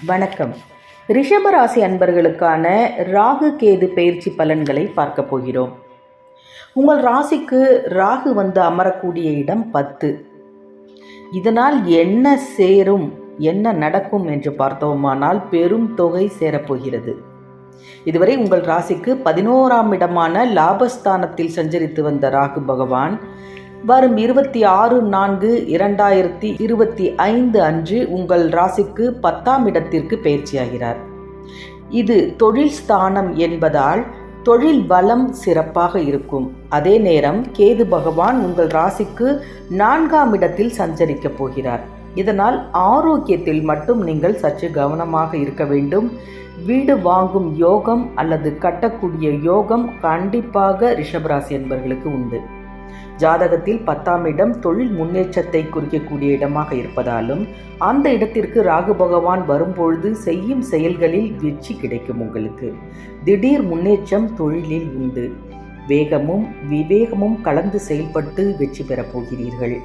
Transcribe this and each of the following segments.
வணக்கம். ரிஷபராசி அன்பர்களுக்கான ராகு கேது பெயர்ச்சி பலன்களை பார்க்க போகிறோம். உங்கள் ராசிக்கு ராகு வந்து அமரக்கூடிய இடம் 10. இதனால் என்ன சேரும், என்ன நடக்கும் என்று பார்த்தோமானால் பெரும் தொகை சேரப்போகிறது. இதுவரை உங்கள் ராசிக்கு 11ஆம் இடமான லாபஸ்தானத்தில் சஞ்சரித்து வந்த ராகு பகவான் வரும் 26/4/2025 அன்று உங்கள் ராசிக்கு 10ஆம் இடத்திற்கு பயிற்சியாகிறார். இது தொழில் ஸ்தானம் என்பதால் தொழில் பலம் சிறப்பாக இருக்கும். அதே நேரம் கேது பகவான் உங்கள் ராசிக்கு 4ஆம் இடத்தில் சஞ்சரிக்கப் போகிறார். இதனால் ஆரோக்கியத்தில் மட்டும் நீங்கள் சற்று கவனமாக இருக்க வேண்டும். வீடு வாங்கும் யோகம் அல்லது கட்டக்கூடிய யோகம் கண்டிப்பாக ரிஷபராசி என்பவர்களுக்கு உண்டு. ஜாதகத்தில் 10ஆம் இடம் தொழில் முன்னேற்றத்தை குறிக்கக்கூடிய இடமாக இருப்பதாலும் அந்த இடத்திற்கு ராகு பகவான் வரும்பொழுது செய்யும் செயல்களில் வெற்றி கிடைக்கும். உங்களுக்கு திடீர் முன்னேற்றம் தொழிலில் உண்டு. வேகமும் விவேகமும் கலந்து செயல்பட்டு வெற்றி பெறப் போகிறீர்கள்.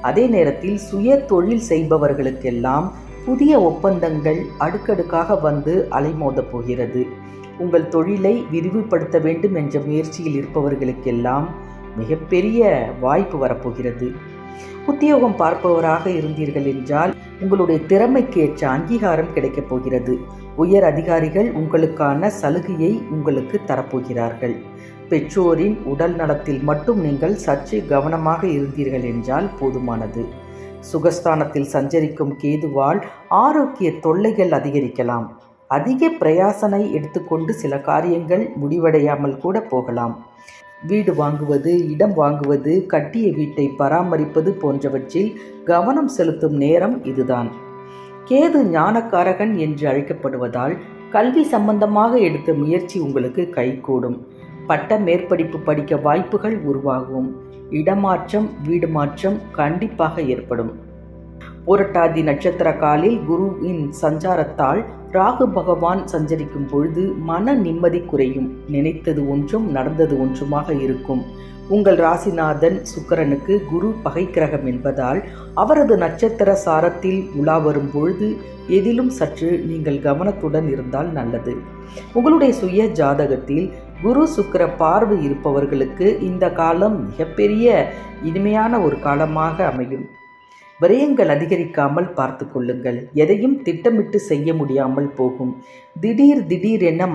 அதே நேரத்தில் சுய தொழில் செய்பவர்களுக்கெல்லாம் புதிய ஒப்பந்தங்கள் அடுக்கடுக்காக வந்து அலைமோதப் போகிறது. உங்கள் தொழிலை விரிவுபடுத்த வேண்டும் என்ற முயற்சியில் இருப்பவர்களுக்கெல்லாம் மிகப்பெரிய வாய்ப்பு வரப்போகிறது. உத்தியோகம் பார்ப்பவராக இருந்தீர்கள் என்றால் உங்களுடைய திறமைக்கு ஏற்ற அங்கீகாரம் கிடைக்கப் போகிறது. உயர் அதிகாரிகள் உங்களுக்கான சலுகையை உங்களுக்கு தரப்போகிறார்கள். பெற்றோரின் உடல் நலத்தில் மட்டும் நீங்கள் சற்று கவனமாக இருந்தீர்கள் என்றால் போதுமானது. சுகஸ்தானத்தில் சஞ்சரிக்கும் கேதுவால் ஆரோக்கிய தொல்லைகள் அதிகரிக்கலாம். அதிக பிரயாசனை எடுத்துக்கொண்டு சில காரியங்கள் முடிவடையாமல் கூட போகலாம். வீடு வாங்குவது, இடம் வாங்குவது, கட்டிய வீட்டை பராமரிப்பது போன்றவற்றில் கவனம் செலுத்தும் நேரம் இதுதான். கேது ஞானக்காரகன் என்று அழைக்கப்படுவதால் கல்வி சம்பந்தமாக எடுத்த முயற்சி உங்களுக்கு கைகூடும். பட்ட மேற்படிப்பு படிக்க வாய்ப்புகள் உருவாகும். இடமாற்றம், வீடு மாற்றம் கண்டிப்பாக ஏற்படும். புரட்டாதி நட்சத்திர காலில் குருவின் சஞ்சாரத்தால் ராகு பகவான் சஞ்சரிக்கும் பொழுது மன நிம்மதி குறையும். நினைத்தது ஒன்றும் நடந்தது ஒன்றுமாக இருக்கும். உங்கள் ராசிநாதன் சுக்கிரனுக்கு குரு பகை கிரகம் என்பதால் அவரது நட்சத்திர சாரத்தில் உலா வரும் பொழுது எதிலும் சற்று நீங்கள் கவனத்துடன் இருந்தால் நல்லது. உங்களுடைய சுய ஜாதகத்தில் குரு சுக்கிர பார்வை இருப்பவர்களுக்கு இந்த காலம் மிகப்பெரிய இனிமையான ஒரு காலமாக அமையும். விரயங்கள் அதிகரிக்காமல் பார்த்து கொள்ளுங்கள். எதையும் திட்டமிட்டு செய்ய முடியாமல் போகும். திடீர்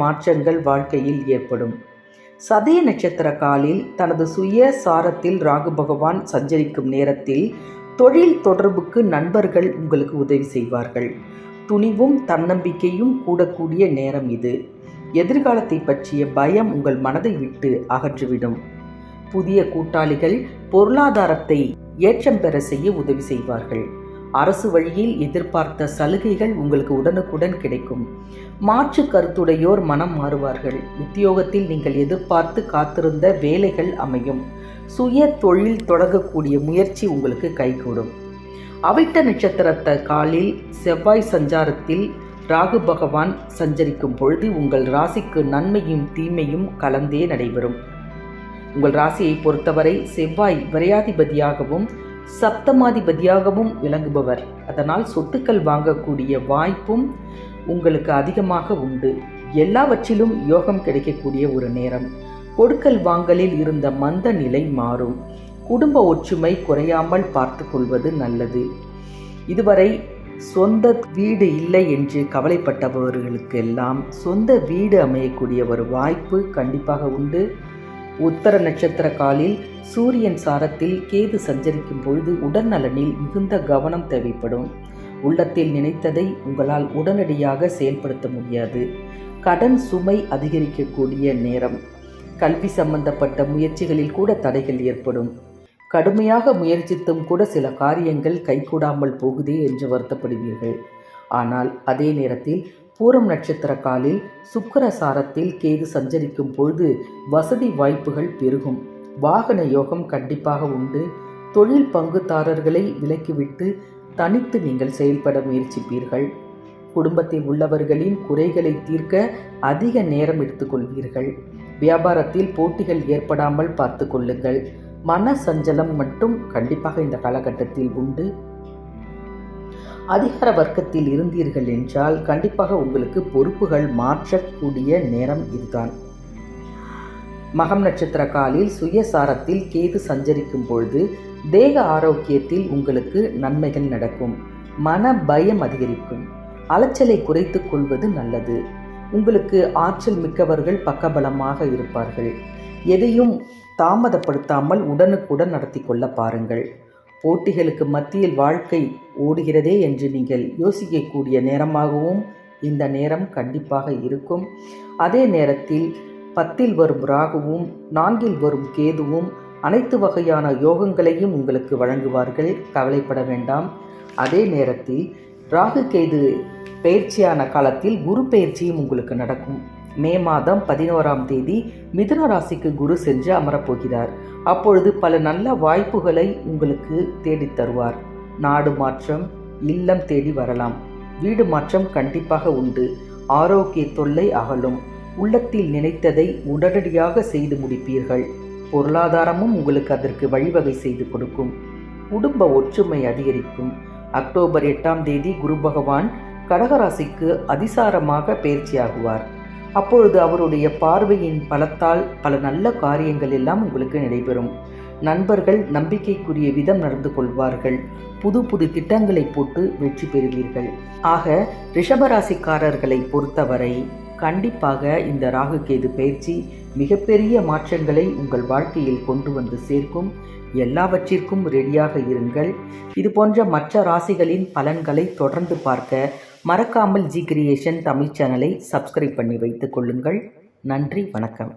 மாற்றங்கள் வாழ்க்கையில் ஏற்படும். சதய நட்சத்திர காலில் தனது சுய சாரத்தில் ராகு பகவான் சஞ்சரிக்கும் நேரத்தில் தொழில் தொடர்புக்கு நண்பர்கள் உங்களுக்கு உதவி செய்வார்கள். துணிவும் தன்னம்பிக்கையும் கூடக்கூடிய நேரம் இது. எதிர்காலத்தை பற்றிய பயம் உங்கள் மனதை விட்டு அகற்றிவிடும். புதிய கூட்டாளிகள் பொருளாதாரத்தை ஏற்றம் பெற செய்ய உதவி செய்வார்கள். அரசு வழியில் எதிர்பார்த்த சலுகைகள் உங்களுக்கு உடனுக்குடன் கிடைக்கும். மாற்று கருத்துடையோர் மனம் மாறுவார்கள். உத்தியோகத்தில் நீங்கள் எதிர்பார்த்து காத்திருந்த வேலைகள் அமையும். சுய தொழில் தொடங்கக்கூடிய முயற்சி உங்களுக்கு கைகூடும். அவிட்ட நட்சத்திரத்த காலில் செவ்வாய் சஞ்சாரத்தில் ராகு பகவான் சஞ்சரிக்கும் பொழுது உங்கள் ராசிக்கு நன்மையும் தீமையும் கலந்தே நடைபெறும். உங்கள் ராசியை பொறுத்தவரை செவ்வாய் விரையாதிபதியாகவும் சப்தமாதிபதியாகவும் விளங்குபவர். அதனால் சொத்துக்கள் வாங்கக்கூடிய வாய்ப்பும் உங்களுக்கு அதிகமாக உண்டு. எல்லாவற்றிலும் யோகம் கிடைக்கக்கூடிய ஒரு நேரம். கொடுக்கல் வாங்கலில் இருந்த மந்த நிலை மாறும். குடும்ப ஒற்றுமை குறையாமல் பார்த்து கொள்வது நல்லது. இதுவரை சொந்த வீடு இல்லை என்று கவலைப்பட்டவர்களுக்கு எல்லாம் சொந்த வீடு அமையக்கூடிய ஒரு வாய்ப்பு கண்டிப்பாக உண்டு. உத்தர நட்சத்திர காலில் சூரியன் சாரத்தில் கேது சஞ்சரிக்கும் பொழுது உடல் நலனில் மிகுந்த கவனம் தேவைப்படும். உள்ளத்தில் நினைத்ததை உங்களால் உடனடியாக செயல்படுத்த முடியாது. கடன் சுமை அதிகரிக்கக்கூடிய நேரம். கல்வி சம்பந்தப்பட்ட முயற்சிகளில் கூட தடைகள் ஏற்படும். கடுமையாக முயற்சித்தும் கூட சில காரியங்கள் கைகூடாமல் போகுதே என்று வருத்தப்படுவீர்கள். ஆனால் அதே நேரத்தில் பூரம் நட்சத்திர காலில் சுக்கிர சாரத்தில் கேது சஞ்சரிக்கும் பொழுது வசதி வாய்ப்புகள் பெருகும். வாகன யோகம் கண்டிப்பாக உண்டு. தொழில் பங்குதாரர்களை விலக்கிவிட்டு தனித்து நீங்கள் செயல்பட முயற்சிப்பீர்கள். குடும்பத்தில் உள்ளவர்களின் குறைகளை தீர்க்க அதிக நேரம் எடுத்துக்கொள்வீர்கள். வியாபாரத்தில் போட்டிகள் ஏற்படாமல் பார்த்து கொள்ளுங்கள். மன சஞ்சலம் மட்டும் கண்டிப்பாக இந்த காலகட்டத்தில் உண்டு. அதிகார வர்க்கத்தில் இருந்தீர்கள் என்றால் கண்டிப்பாக உங்களுக்கு பொறுப்புகள் மாற்றக்கூடிய நேரம் இதுதான். மகம் நட்சத்திர காலில் சுயசாரத்தில் கேது சஞ்சரிக்கும் பொழுது தேக ஆரோக்கியத்தில் உங்களுக்கு நன்மைகள் நடக்கும். மன பயம் அதிகரிக்கும். அலைச்சலை குறைத்து கொள்வது நல்லது. உங்களுக்கு ஆற்றல் மிக்கவர்கள் பக்கபலமாக இருப்பார்கள். எதையும் தாமதப்படுத்தாமல் உடனுக்குடன் நடத்தி கொள்ள பாருங்கள். போட்டிகளுக்கு மத்தியில் வாழ்க்கை ஓடுகிறதே என்று நீங்கள் யோசிக்கக்கூடிய நேரமாகவும் இந்த நேரம் கண்டிப்பாக இருக்கும். அதே நேரத்தில் 10ல் வரும் ராகுவும் 4ல் வரும் கேதுவும் அனைத்து வகையான யோகங்களையும் உங்களுக்கு வழங்குவார்கள். கவலைப்பட வேண்டாம். அதே நேரத்தில் ராகு கேது பயிற்சியான காலத்தில் குரு பயிற்சியும் உங்களுக்கு நடக்கும். மே மாதம் 11ஆம் தேதி மிதுன ராசிக்கு குரு சென்று அமரப்போகிறார். அப்பொழுது பல நல்ல வாய்ப்புகளை உங்களுக்கு தேடித் தருவார். நாடு மாற்றம், இல்லம் தேடி வரலாம். வீடு மாற்றம் கண்டிப்பாக உண்டு. ஆரோக்கிய தொல்லை அகலும். உள்ளத்தில் நினைத்ததை உடனடியாக செய்து முடிப்பீர்கள். பொருளாதாரமும் உங்களுக்கு அதற்கு வழிவகை செய்து கொடுக்கும். குடும்ப ஒற்றுமை அதிகரிக்கும். அக்டோபர் 8ஆம் தேதி குரு பகவான் கடகராசிக்கு அதிசாரமாக பயிற்சியாகுவார். அப்பொழுது அவருடைய பார்வையின் பலத்தால் பல நல்ல காரியங்கள் எல்லாம் உங்களுக்கு நடைபெறும். நண்பர்கள் நம்பிக்கைக்குரிய விதம் நடந்து கொள்வார்கள். புது புது திட்டங்களை போட்டு வெற்றி பெறுவீர்கள். ஆக ரிஷபராசிக்காரர்களை பொறுத்தவரை கண்டிப்பாக இந்த ராகு கேது பயிற்சி மிகப்பெரிய மாற்றங்களை உங்கள் வாழ்க்கையில் கொண்டு வந்து சேர்க்கும். எல்லாவற்றிற்கும் ரெடியாக இருங்கள். இது போன்ற மற்ற ராசிகளின் பலன்களை தொடர்ந்து பார்க்க மறக்காமல் ஜி கிரியேஷன் தமிழ் சேனலை சப்ஸ்கிரைப் பண்ணி வைத்துக் கொள்ளுங்கள். நன்றி, வணக்கம்.